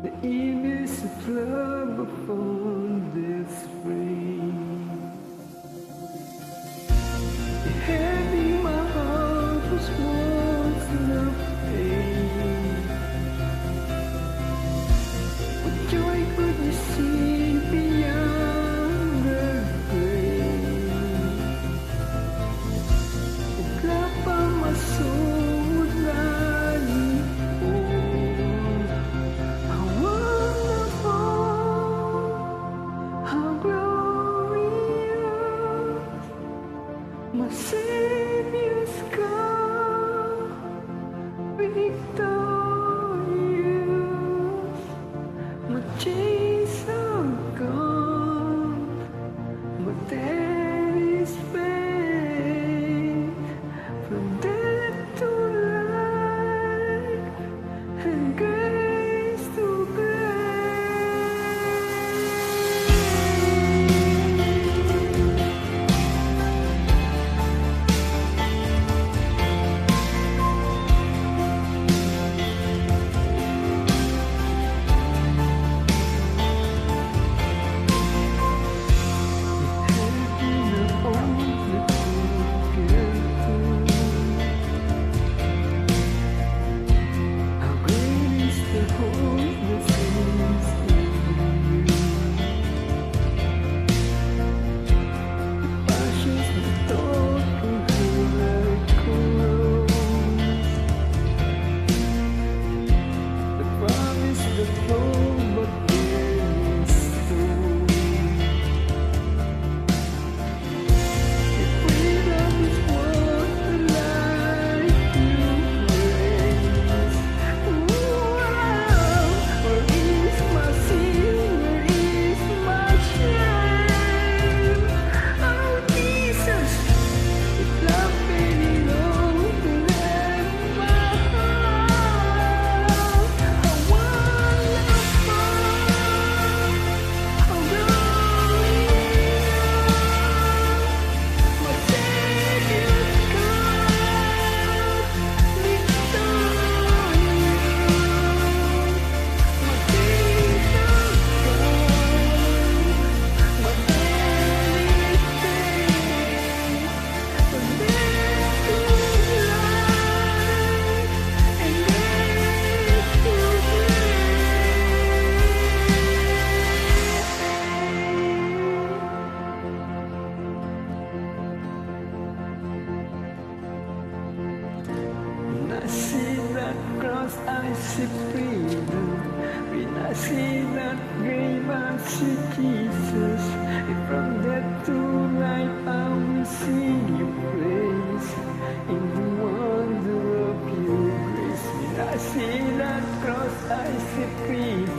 The image of love upon this frame. Heavy my heart was once in pain. What joy could you see beyond the grave? The love of my soul would not hold. How wonderful, how glorious, my Savior's come, victorious, my chains are gone, my debt is paid, from death to life, and grace to grace. When I see that cross, I see freedom. When I see that grave, I see Jesus. And from death to life, I will sing your praise in the wonder of your grace. When I see that cross, I see freedom.